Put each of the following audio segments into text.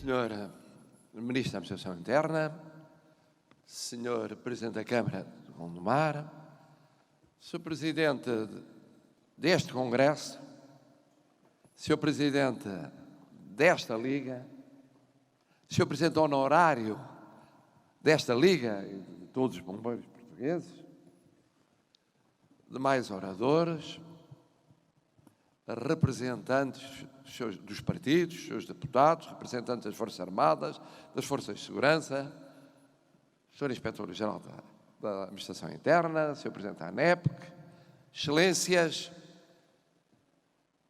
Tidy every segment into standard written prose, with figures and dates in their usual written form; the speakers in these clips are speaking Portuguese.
Senhor Ministro da Administração Interna, Senhor Presidente da Câmara de Gondomar, Senhor Presidente deste Congresso, Senhor Presidente desta Liga, Senhor Presidente honorário desta Liga e de todos os bombeiros portugueses, demais oradores, representantes dos partidos, seus deputados, representantes das Forças Armadas, das Forças de Segurança, Sr. Inspetor-Geral da Administração Interna, Sr. Presidente da ANEP, Excelências,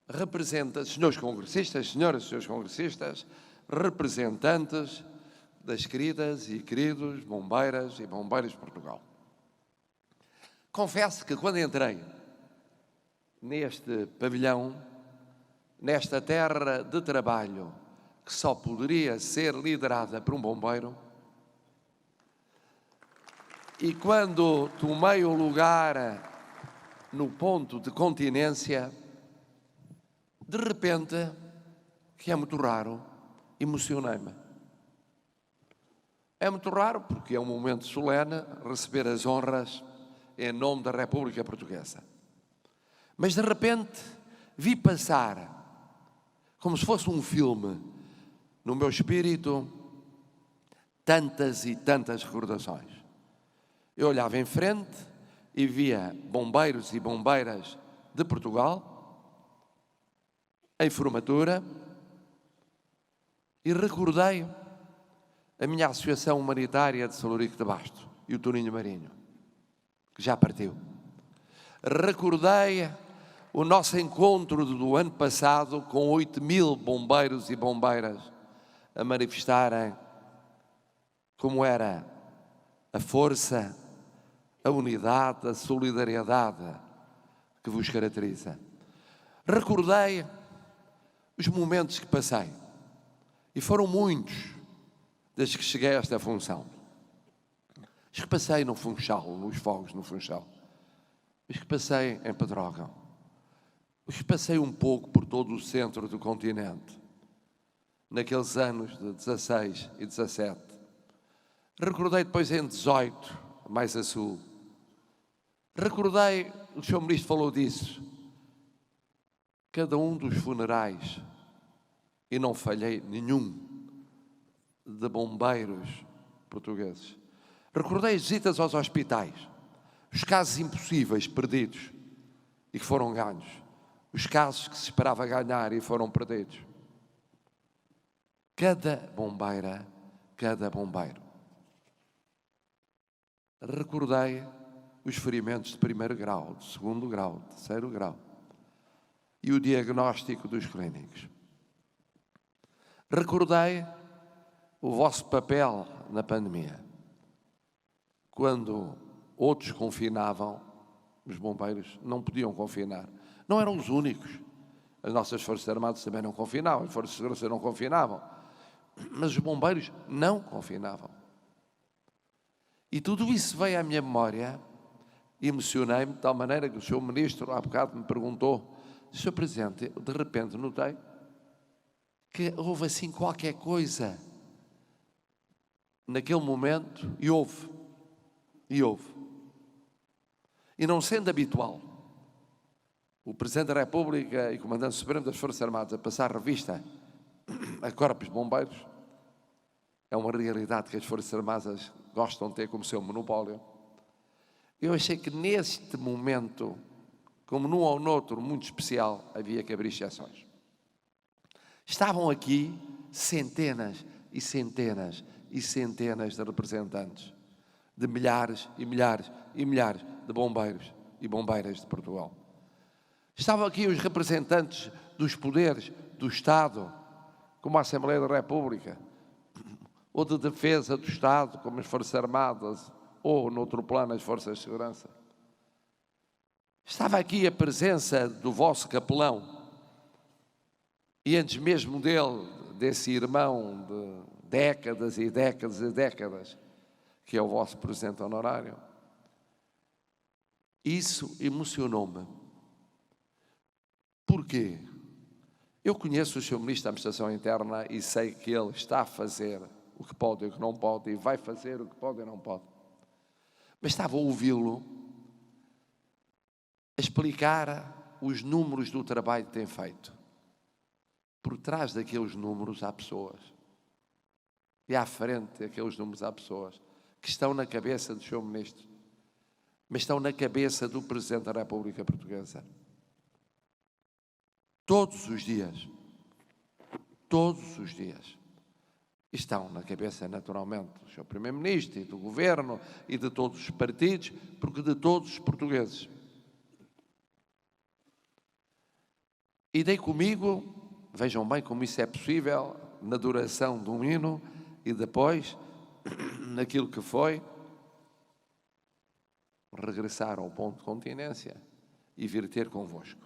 representantes, senhores congressistas, senhoras e senhores congressistas, representantes das queridas e queridos bombeiras e bombeiros de Portugal. Confesso que quando entrei neste pavilhão, nesta terra de trabalho que só poderia ser liderada por um bombeiro, e quando tomei o lugar no ponto de continência, de repente, que é muito raro, emocionei-me. É muito raro porque é um momento solene receber as honras em nome da República Portuguesa. Mas de repente vi passar, como se fosse um filme, no meu espírito, tantas e tantas recordações. Eu olhava em frente e via bombeiros e bombeiras de Portugal, em formatura, e recordei a minha Associação Humanitária de Salurico de Basto e o Toninho Marinho, que já partiu. Recordei o nosso encontro do ano passado com 8.000 bombeiros e bombeiras a manifestarem como era a força, a unidade, a solidariedade que vos caracteriza. Recordei os momentos que passei, e foram muitos desde que cheguei a esta função. Os que passei no Funchal, nos fogos no Funchal, os que passei em Pedrógão, os que passei um pouco por todo o centro do continente, naqueles anos de 16 e 17. Recordei depois em 18, mais a sul. Recordei, o Sr. Ministro falou disso, cada um dos funerais, e não falhei nenhum, de bombeiros portugueses. Recordei as visitas aos hospitais, os casos impossíveis perdidos e que foram ganhos, os casos que se esperava ganhar e foram perdidos. Cada bombeira, cada bombeiro. Recordei os ferimentos de primeiro grau, de segundo grau, de terceiro grau e o diagnóstico dos clínicos. Recordei o vosso papel na pandemia. Quando outros confinavam, os bombeiros não podiam confinar. Não eram os únicos. As nossas Forças Armadas também não confinavam, as Forças de Segurança não confinavam. Mas os bombeiros não confinavam. E tudo isso veio à minha memória, emocionei-me de tal maneira que o Sr. Ministro há bocado me perguntou: Sr. Presidente, de repente notei que houve assim qualquer coisa naquele momento, e houve. E não sendo habitual o Presidente da República e Comandante Supremo das Forças Armadas a passar revista a corpos de bombeiros, é uma realidade que as Forças Armadas gostam de ter como seu monopólio. Eu achei que neste momento, como num ou noutro muito especial, havia que abrir exceções. Estavam aqui centenas e centenas e centenas de representantes de milhares e milhares e milhares de bombeiros e bombeiras de Portugal. Estavam aqui os representantes dos poderes do Estado, como a Assembleia da República, ou de defesa do Estado, como as Forças Armadas, ou, noutro plano, as Forças de Segurança. Estava aqui a presença do vosso capelão, e antes mesmo dele, desse irmão de décadas e décadas e décadas, que é o vosso Presidente honorário. Isso emocionou-me. Porquê? Eu conheço o Sr. Ministro da Administração Interna e sei que ele está a fazer o que pode e o que não pode, e vai fazer o que pode e não pode. Mas estava a ouvi-lo a explicar os números do trabalho que tem feito. Por trás daqueles números há pessoas. E à frente daqueles números há pessoas que estão na cabeça do Sr. Ministro, mas estão na cabeça do Presidente da República Portuguesa. Todos os dias, estão na cabeça, naturalmente, do Sr. Primeiro-Ministro e do Governo e de todos os partidos, porque de todos os portugueses. E dei comigo, vejam bem como isso é possível, na duração de um hino e depois, naquilo que foi, regressar ao ponto de continência e vir ter convosco.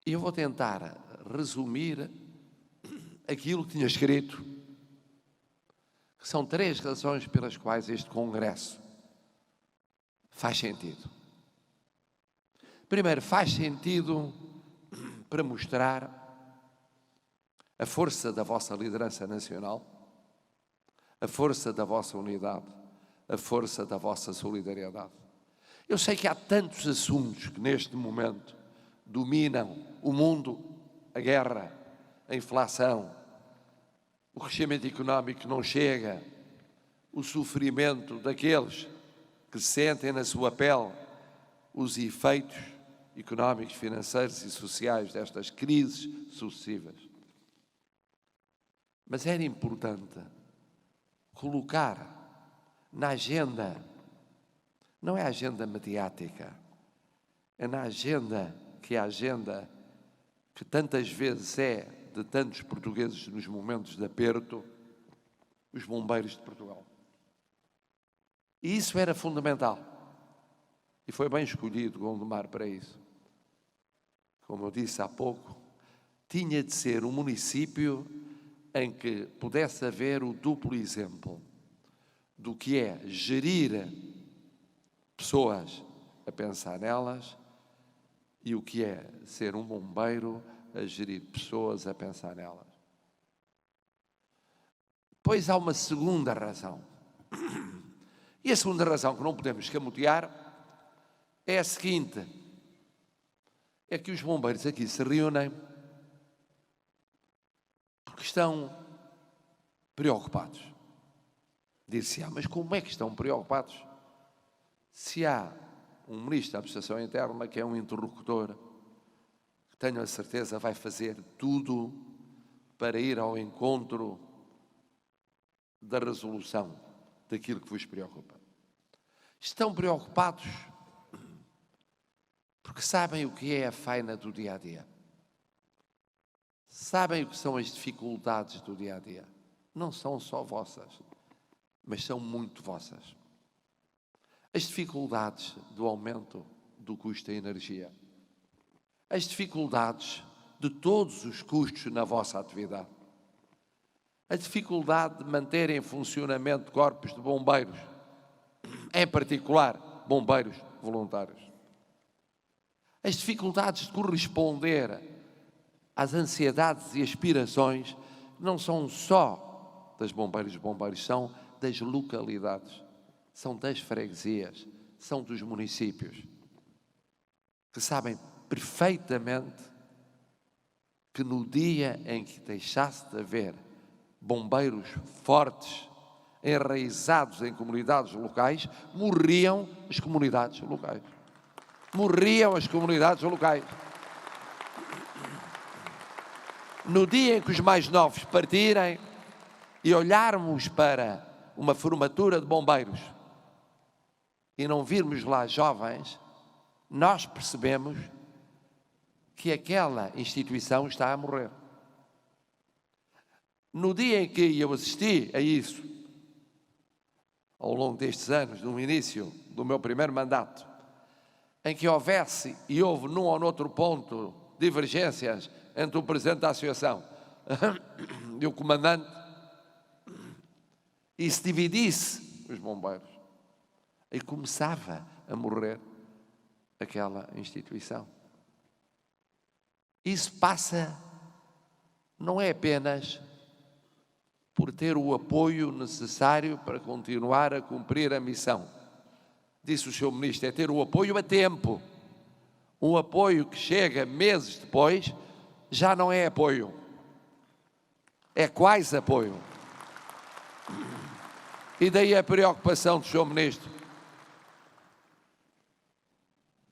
E eu vou tentar resumir aquilo que tinha escrito, que são 3 razões pelas quais este congresso faz sentido. Primeiro, faz sentido para mostrar a força da vossa liderança nacional, a força da vossa unidade, a força da vossa solidariedade. Eu sei que há tantos assuntos que neste momento dominam o mundo, a guerra, a inflação, o crescimento económico que não chega, o sofrimento daqueles que sentem na sua pele os efeitos económicos, financeiros e sociais destas crises sucessivas. Mas era importante colocar na agenda, não é a agenda mediática, é na agenda que é a agenda que tantas vezes é de tantos portugueses nos momentos de aperto, os bombeiros de Portugal. E isso era fundamental. E foi bem escolhido Gondomar para isso. Como eu disse há pouco, tinha de ser um município em que pudesse haver o duplo exemplo do que é gerir pessoas a pensar nelas e o que é ser um bombeiro a gerir pessoas a pensar nelas. Pois há uma segunda razão. E a segunda razão que não podemos escamotear é a seguinte: é que os bombeiros aqui se reúnem porque estão preocupados. Dir-se-á, mas como é que estão preocupados? Se há um Ministro da Administração Interna que é um interlocutor, que tenho a certeza vai fazer tudo para ir ao encontro da resolução daquilo que vos preocupa. Estão preocupados porque sabem o que é a faina do dia-a-dia. Sabem o que são as dificuldades do dia-a-dia. Não são só vossas, mas são muito vossas. As dificuldades do aumento do custo da energia. As dificuldades de todos os custos na vossa atividade. A dificuldade de manter em funcionamento corpos de bombeiros, em particular bombeiros voluntários. As dificuldades de corresponder às ansiedades e aspirações não são só das bombeiras e bombeiros, são das localidades, são das freguesias, são dos municípios, que sabem perfeitamente que no dia em que deixasse de haver bombeiros fortes, enraizados em comunidades locais, morriam as comunidades locais. Morriam as comunidades locais. No dia em que os mais novos partirem e olharmos para uma formatura de bombeiros e não virmos lá jovens, nós percebemos que aquela instituição está a morrer. No dia em que eu assisti a isso, ao longo destes anos, no início do meu primeiro mandato, em que houvesse e houve num ou noutro ponto divergências entre o Presidente da Associação e o Comandante, e se dividisse os bombeiros, aí começava a morrer aquela instituição. Isso passa, não é apenas por ter o apoio necessário para continuar a cumprir a missão. Disse o Sr. Ministro, é ter o apoio a tempo. Um apoio que chega meses depois já não é apoio, é quase apoio. E daí a preocupação do Sr. Ministro.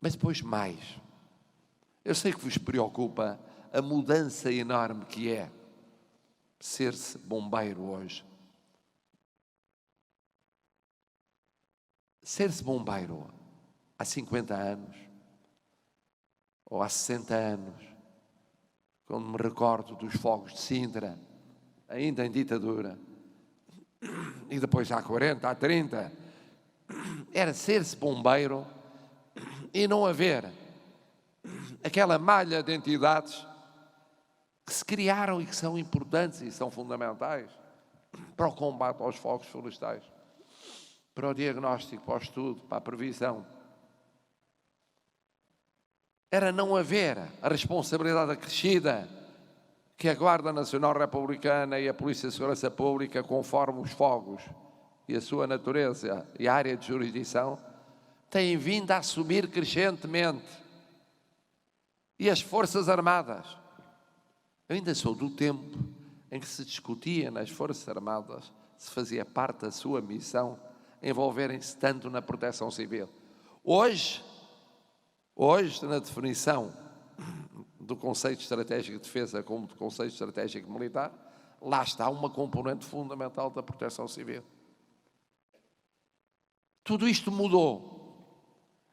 Mas depois mais. Eu sei que vos preocupa a mudança enorme que é ser-se bombeiro hoje. Ser-se bombeiro há 50 anos, ou há 60 anos, quando me recordo dos fogos de Sintra, ainda em ditadura, e depois há 40, há 30, era ser-se bombeiro e não haver aquela malha de entidades que se criaram e que são importantes e são fundamentais para o combate aos fogos florestais, para o diagnóstico, para o estudo, para a previsão. Era não haver a responsabilidade acrescida que a Guarda Nacional Republicana e a Polícia de Segurança Pública, conforme os fogos e a sua natureza e a área de jurisdição, têm vindo a assumir crescentemente. E as Forças Armadas. Eu ainda sou do tempo em que se discutia nas Forças Armadas se fazia parte da sua missão envolverem-se tanto na proteção civil. Hoje, na definição do conceito estratégico de defesa como do conceito estratégico militar, lá está uma componente fundamental da proteção civil. Tudo isto mudou.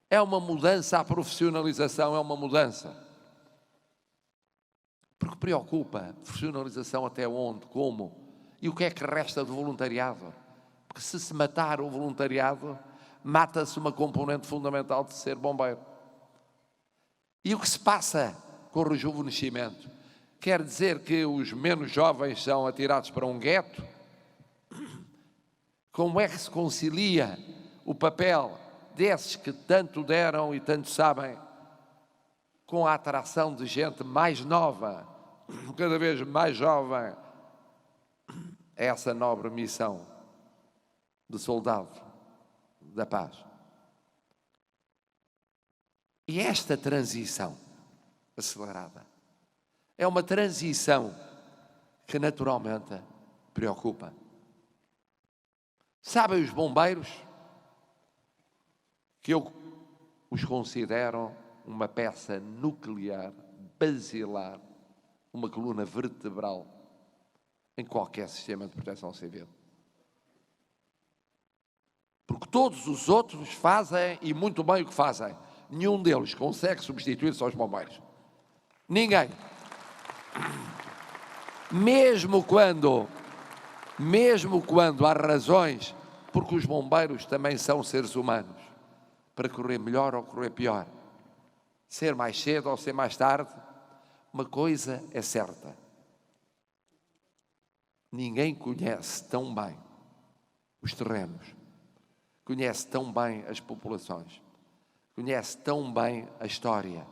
É uma mudança, a profissionalização é uma mudança. Porque preocupa, profissionalização até onde, como? E o que é que resta do voluntariado? Porque se matar o voluntariado, mata-se uma componente fundamental de ser bombeiro. E o que se passa com o rejuvenescimento? Quer dizer que os menos jovens são atirados para um gueto? Como é que se concilia o papel desses que tanto deram e tanto sabem com a atração de gente mais nova, cada vez mais jovem, a essa nobre missão de soldado da paz? E esta transição acelerada é uma transição que naturalmente preocupa. Sabem os bombeiros que eu os considero uma peça nuclear, basilar, uma coluna vertebral em qualquer sistema de proteção civil. Porque todos os outros fazem, e muito bem o que fazem. Nenhum deles consegue substituir-se aos bombeiros. Ninguém. Mesmo quando há razões, porque os bombeiros também são seres humanos, para correr melhor ou correr pior, ser mais cedo ou ser mais tarde, uma coisa é certa: ninguém conhece tão bem os terrenos, conhece tão bem as populações, conhece tão bem a história,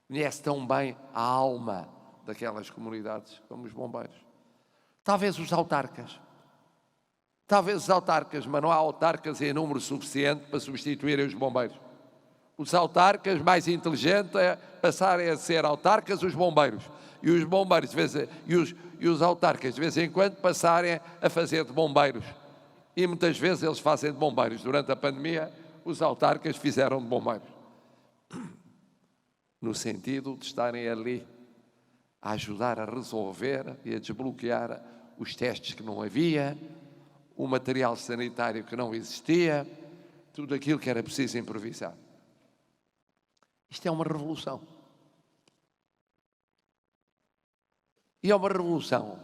conhece tão bem a alma daquelas comunidades como os bombeiros. Talvez os autarcas, mas não há autarcas em número suficiente para substituírem os bombeiros. Os autarcas mais inteligentes é passarem a ser autarcas os bombeiros. E os bombeiros, e os autarcas, de vez em quando, passarem a fazer de bombeiros. E muitas vezes eles fazem de bombeiros. Durante a pandemia, os autarcas fizeram de bombeiros. No sentido de estarem ali a ajudar a resolver e a desbloquear os testes que não havia, o material sanitário que não existia, tudo aquilo que era preciso improvisar. Isto é uma revolução. E é uma revolução,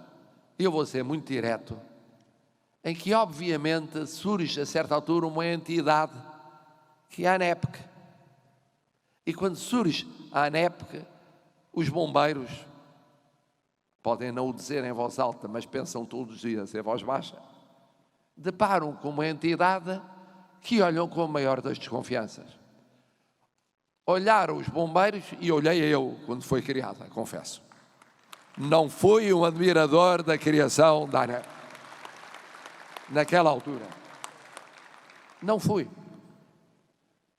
e eu vou ser muito direto, em que obviamente surge a certa altura uma entidade que é a ANEPC. E quando surge a ANEPC, os bombeiros podem não o dizer em voz alta, mas pensam todos os dias em voz baixa, deparam com uma entidade que olham com a maior das desconfianças. Olharam os bombeiros e olhei eu quando foi criada, confesso. Não fui um admirador da criação da ANEP. Naquela altura. Não fui.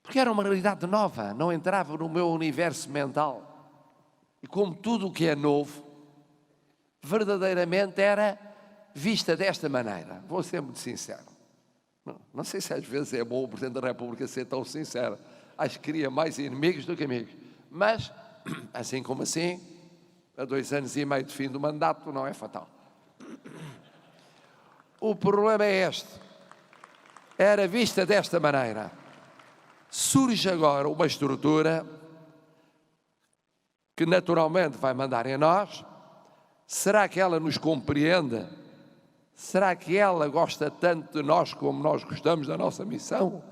Porque era uma realidade nova, não entrava no meu universo mental. E como tudo o que é novo, verdadeiramente era vista desta maneira. Vou ser muito sincero. Não sei se às vezes é bom o Presidente da República ser tão sincero. Acho que cria mais inimigos do que amigos. Mas, assim como assim, a 2 anos e meio de fim do mandato não é fatal. O problema é este. Era vista desta maneira. Surge agora uma estrutura que naturalmente vai mandar em nós. Será que ela nos compreende? Será que ela gosta tanto de nós como nós gostamos da nossa missão?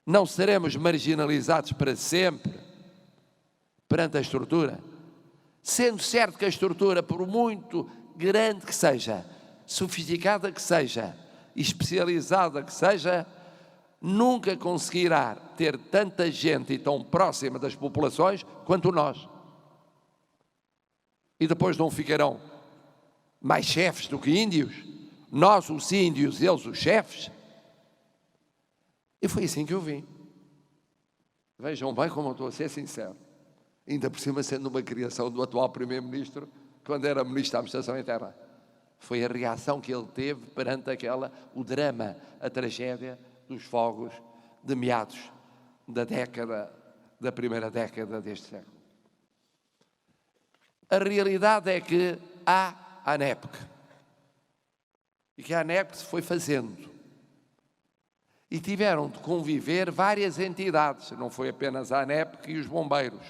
Não seremos marginalizados para sempre perante a estrutura? Sendo certo que a estrutura, por muito grande que seja, sofisticada que seja, especializada que seja, nunca conseguirá ter tanta gente e tão próxima das populações quanto nós. E depois não ficarão mais chefes do que índios? Nós os índios, eles os chefes? E foi assim que eu vim. Vejam bem como eu estou a ser sincero. Ainda por cima sendo uma criação do atual Primeiro-Ministro, quando era Ministro da Administração Interna. Foi a reação que ele teve perante o drama, a tragédia dos fogos de meados da primeira década deste século. A realidade é que há a ANEP. E que a ANEP se foi fazendo. E tiveram de conviver várias entidades, não foi apenas a ANEP e os bombeiros.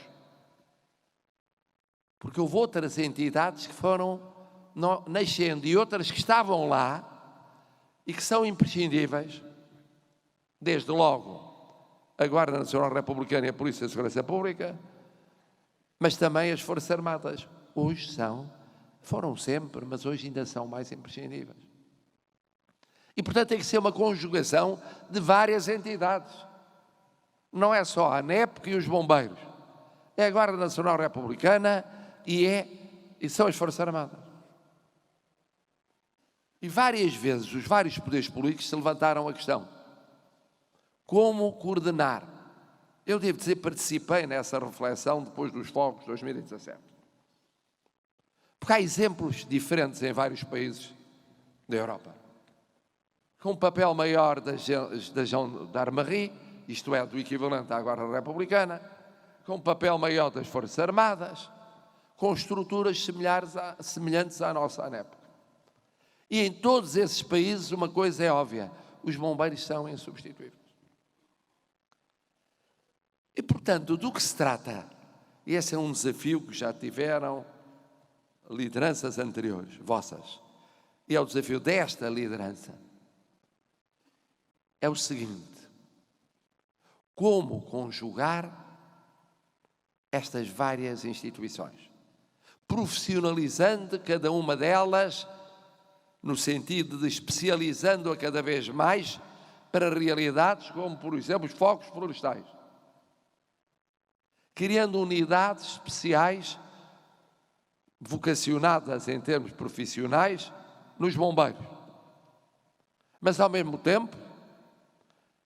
Porque houve outras entidades que foram nascendo e outras que estavam lá e que são imprescindíveis. Desde logo a Guarda Nacional Republicana e a Polícia de Segurança Pública, mas também as Forças Armadas. Hoje foram sempre, mas hoje ainda são mais imprescindíveis. E, portanto, tem que ser uma conjugação de várias entidades. Não é só a ANEP e os bombeiros. É a Guarda Nacional Republicana e são as Forças Armadas. E várias vezes os vários poderes políticos se levantaram a questão: como coordenar? Eu devo dizer, participei nessa reflexão depois dos fogos de 2017. Porque há exemplos diferentes em vários países da Europa. Com um papel maior da Gendarmerie, isto é, do equivalente à Guarda Republicana, com um papel maior das Forças Armadas, com estruturas semelhantes à nossa ANEP. E em todos esses países uma coisa é óbvia: os bombeiros são insubstituíveis. E, portanto, do que se trata, e esse é um desafio que já tiveram lideranças anteriores, vossas, e é o desafio desta liderança, é o seguinte: como conjugar estas várias instituições, profissionalizando cada uma delas, no sentido de especializando-a cada vez mais para realidades como, por exemplo, os fogos florestais, criando unidades especiais vocacionadas em termos profissionais nos bombeiros, mas ao mesmo tempo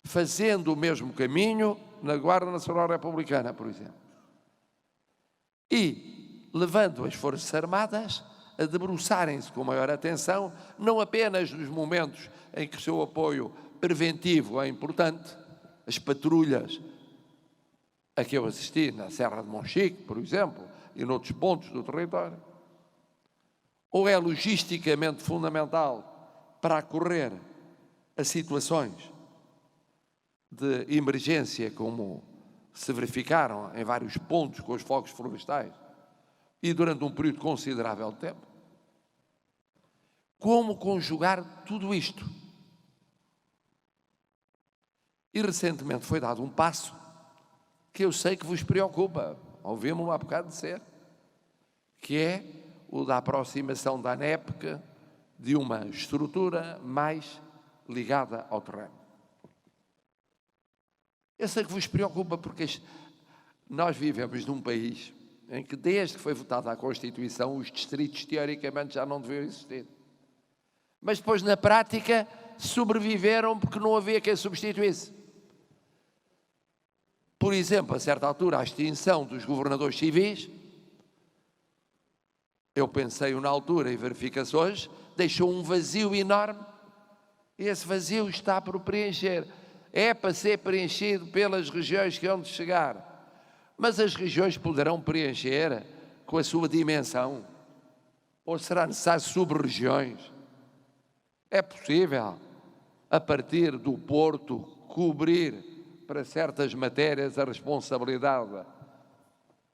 fazendo o mesmo caminho na Guarda Nacional Republicana, por exemplo, e levando as Forças Armadas a debruçarem-se com maior atenção, não apenas nos momentos em que o seu apoio preventivo é importante, as patrulhas a que eu assisti na Serra de Monchique, por exemplo, e noutros pontos do território, ou é logisticamente fundamental para acorrer a situações de emergência, como se verificaram em vários pontos com os fogos florestais, e durante um período considerável de tempo. Como conjugar tudo isto? E recentemente foi dado um passo que eu sei que vos preocupa, ouvimos-me há bocado dizer, que é o da aproximação da ANEP de uma estrutura mais ligada ao terreno. Eu sei que vos preocupa porque nós vivemos num país em que, desde que foi votada a Constituição, os distritos teoricamente já não deviam existir. Mas depois, na prática, sobreviveram porque não havia quem substituísse. Por exemplo, a certa altura, a extinção dos governadores civis, eu pensei na altura em verificações, deixou um vazio enorme. E esse vazio está por preencher. É para ser preenchido pelas regiões que hão de chegar. Mas as regiões poderão preencher com a sua dimensão? Ou será necessário sub-regiões? É possível, a partir do Porto, cobrir para certas matérias a responsabilidade,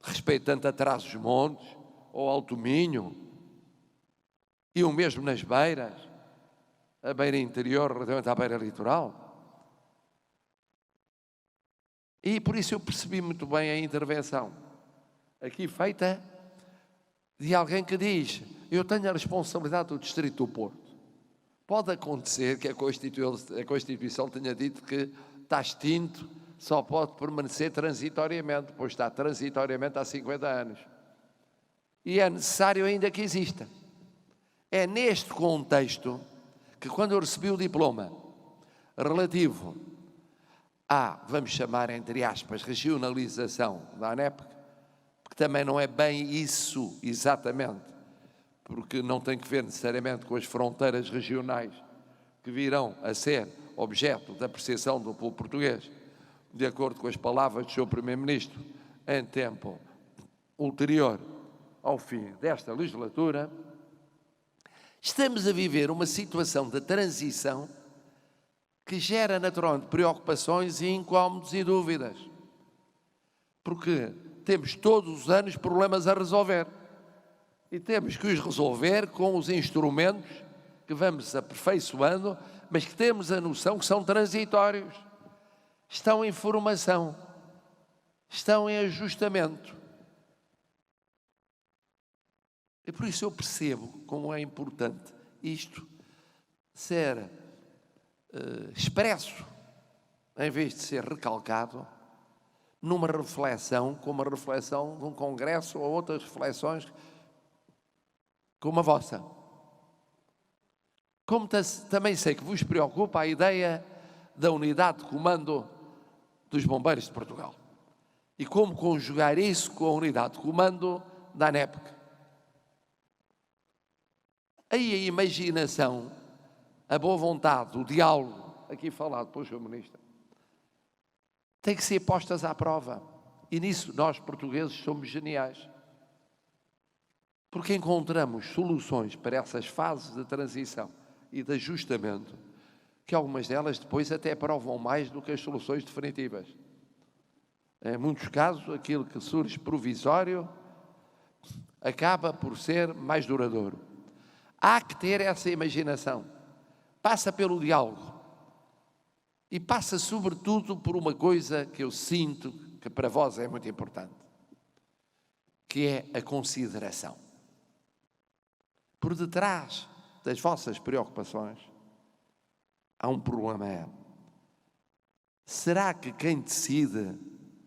respeitando a Trás-os-Montes ou Alto Minho, e o mesmo nas beiras, a beira interior relativamente à beira litoral? E por isso eu percebi muito bem a intervenção aqui feita de alguém que diz: eu tenho a responsabilidade do Distrito do Porto. Pode acontecer que a Constituição tenha dito que está extinto, só pode permanecer transitoriamente, pois está transitoriamente há 50 anos. E é necessário ainda que exista. É neste contexto que, quando eu recebi o diploma relativo vamos chamar, entre aspas, regionalização da ANEP, que também não é bem isso exatamente, porque não tem que ver necessariamente com as fronteiras regionais que virão a ser objeto da apreciação do povo português, de acordo com as palavras do seu Primeiro-Ministro em tempo ulterior ao fim desta legislatura. Estamos a viver uma situação de transição que gera naturalmente preocupações e incómodos e dúvidas, porque temos todos os anos problemas a resolver e temos que os resolver com os instrumentos que vamos aperfeiçoando, mas que temos a noção que são transitórios, estão em formação, estão em ajustamento. E por isso eu percebo como é importante isto ser expresso, em vez de ser recalcado, numa reflexão, como a reflexão de um congresso ou outras reflexões como a vossa. Como também sei que vos preocupa a ideia da unidade de comando dos bombeiros de Portugal e como conjugar isso com a unidade de comando da ANEP. Aí a imaginação, a boa vontade, o diálogo, aqui falado pelo Sr. Ministro, tem que ser postas à prova. E nisso nós, portugueses, somos geniais. Porque encontramos soluções para essas fases de transição e de ajustamento, que algumas delas depois até provam mais do que as soluções definitivas. Em muitos casos, aquilo que surge provisório acaba por ser mais duradouro. Há que ter essa imaginação. Passa pelo diálogo e passa sobretudo por uma coisa que eu sinto que para vós é muito importante, que é a consideração. Por detrás das vossas preocupações há um problema. Será que quem decide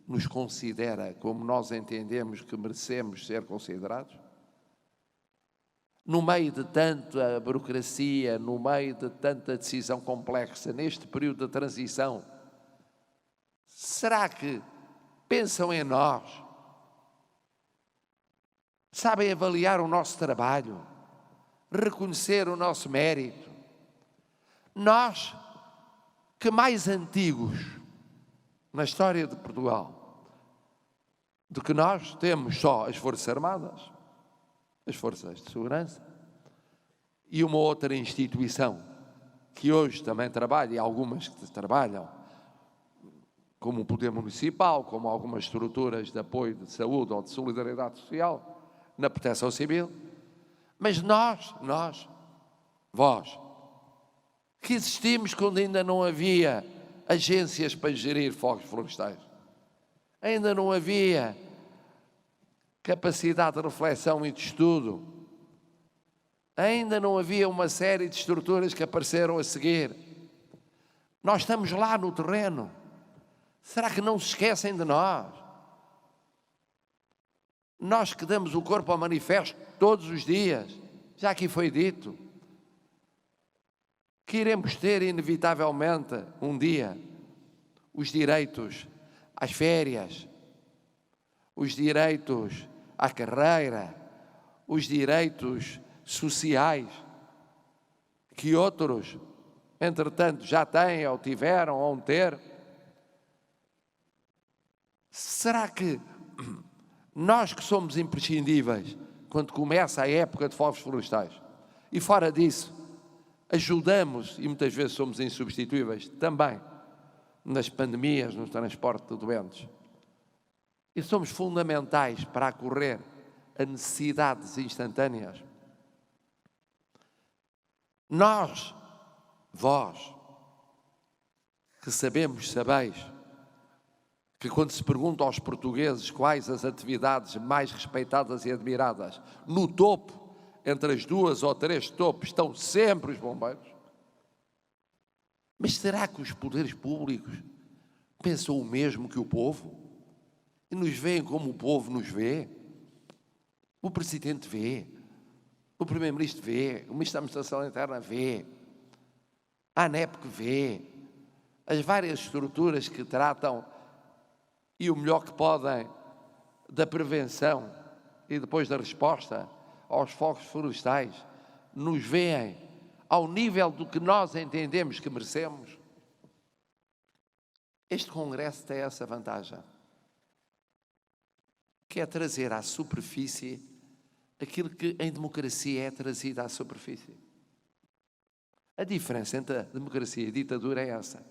nos considera como nós entendemos que merecemos ser considerados? No meio de tanta burocracia, no meio de tanta decisão complexa, neste período de transição, será que pensam em nós? Sabem avaliar o nosso trabalho? Reconhecer o nosso mérito? Nós, que mais antigos na história de Portugal do que nós, temos só as Forças Armadas, as Forças de Segurança e uma outra instituição que hoje também trabalha, e algumas que trabalham, como o Poder Municipal, como algumas estruturas de apoio de saúde ou de solidariedade social, na Proteção Civil. Mas vós, que existimos quando ainda não havia agências para gerir fogos florestais, ainda não havia capacidade de reflexão e de estudo, ainda não havia uma série de estruturas que apareceram a seguir. Nós estamos lá no terreno. Será que não se esquecem de nós? Nós que damos o corpo ao manifesto todos os dias, já aqui foi dito, que iremos ter inevitavelmente um dia os direitos às férias, os direitos à carreira, os direitos sociais que outros, entretanto, já têm ou tiveram ou vão ter. Será que nós que somos imprescindíveis quando começa a época de fogos florestais e fora disso ajudamos e muitas vezes somos insubstituíveis também nas pandemias, no transporte de doentes, e somos fundamentais para acorrer a necessidades instantâneas? Nós, vós, que sabeis que quando se pergunta aos portugueses quais as atividades mais respeitadas e admiradas, no topo, entre as 2 ou 3 topos, estão sempre os bombeiros. Mas será que os poderes públicos pensam o mesmo que o povo? E nos veem como o povo nos vê? O Presidente vê, o Primeiro-Ministro vê, o Ministro da Administração Interna vê, a ANEP vê, as várias estruturas que tratam e o melhor que podem da prevenção e depois da resposta aos fogos florestais, nos veem ao nível do que nós entendemos que merecemos. Este Congresso tem essa vantagem, que é trazer à superfície aquilo que em democracia é trazido à superfície. A diferença entre a democracia e a ditadura é essa.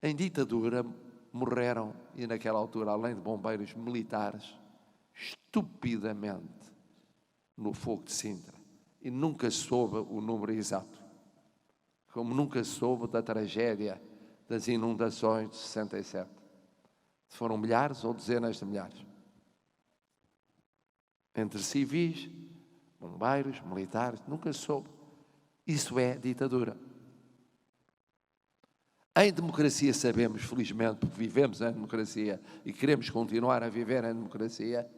Em ditadura morreram, e naquela altura, além de bombeiros, militares, estupidamente no fogo de Sintra. E nunca soube o número exato. Como nunca soube da tragédia das inundações de 67. Se foram milhares ou dezenas de milhares. Entre civis, bombeiros, militares, nunca soube. Isso é ditadura. Em democracia sabemos, felizmente, porque vivemos em democracia e queremos continuar a viver em democracia,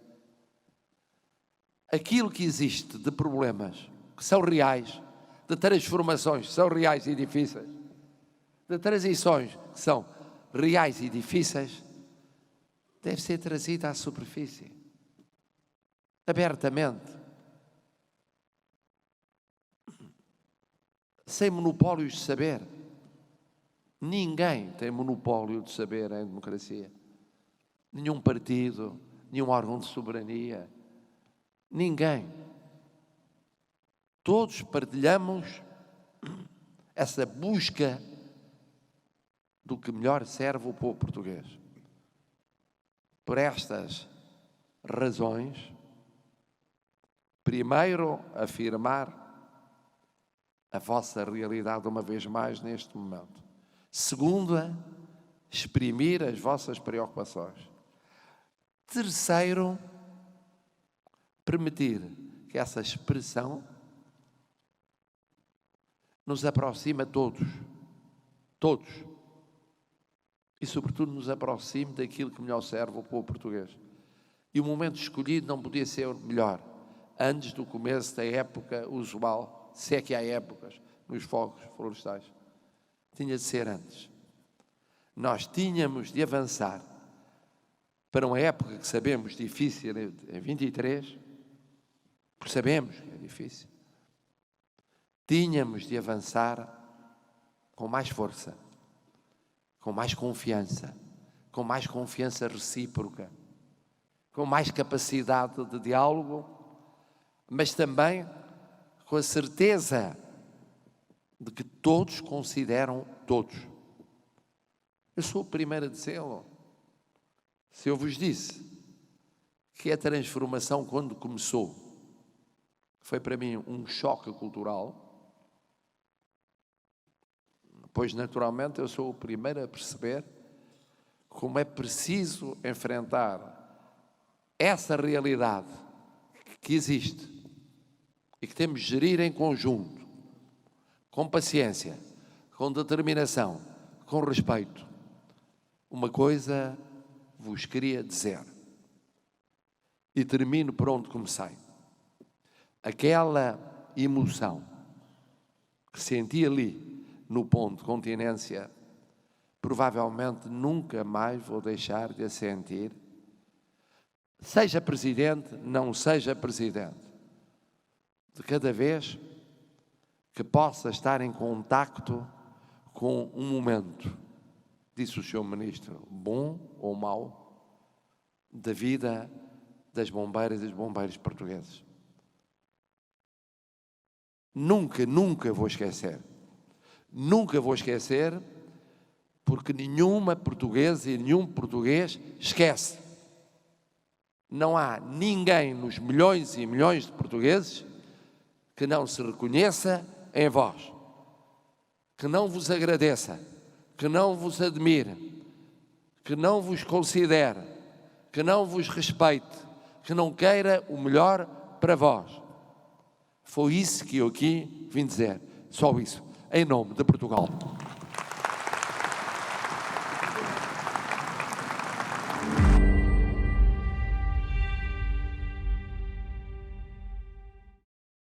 aquilo que existe de problemas que são reais, de transformações que são reais e difíceis, de transições que são reais e difíceis, deve ser trazida à superfície, abertamente, sem monopólios de saber. Ninguém tem monopólio de saber em democracia. Nenhum partido, nenhum órgão de soberania, ninguém. Todos partilhamos essa busca do que melhor serve o povo português. Por estas razões, primeiro, afirmar a vossa realidade uma vez mais neste momento. Segunda, exprimir as vossas preocupações. Terceiro, permitir que essa expressão nos aproxime a todos, e sobretudo nos aproxime daquilo que melhor serve ao povo português. E o momento escolhido não podia ser melhor, antes do começo da época usual, se é que há épocas, nos fogos florestais. Tinha de ser antes. Nós tínhamos de avançar para uma época que sabemos difícil, em 23, porque sabemos que é difícil. Tínhamos de avançar com mais força, com mais confiança recíproca, com mais capacidade de diálogo, mas também com a certeza de que todos consideram todos. Eu sou o primeiro a dizê-lo. Se eu vos disse que a transformação, quando começou, foi para mim um choque cultural, pois naturalmente eu sou o primeiro a perceber como é preciso enfrentar essa realidade que existe e que temos de gerir em conjunto, com paciência, com determinação, com respeito, uma coisa vos queria dizer, e termino por onde comecei. Aquela emoção que senti ali no ponto de continência, provavelmente nunca mais vou deixar de a sentir, seja presidente, não seja presidente, de cada vez que possa estar em contacto com um momento, disse o Sr. Ministro, bom ou mau, da vida das bombeiras e dos bombeiros portugueses. Nunca vou esquecer. Nunca vou esquecer, porque nenhuma portuguesa e nenhum português esquece. Não há ninguém nos milhões e milhões de portugueses que não se reconheça em vós, que não vos agradeça, que não vos admire, que não vos considere, que não vos respeite, que não queira o melhor para vós. Foi isso que eu aqui vim dizer, só isso, em nome de Portugal.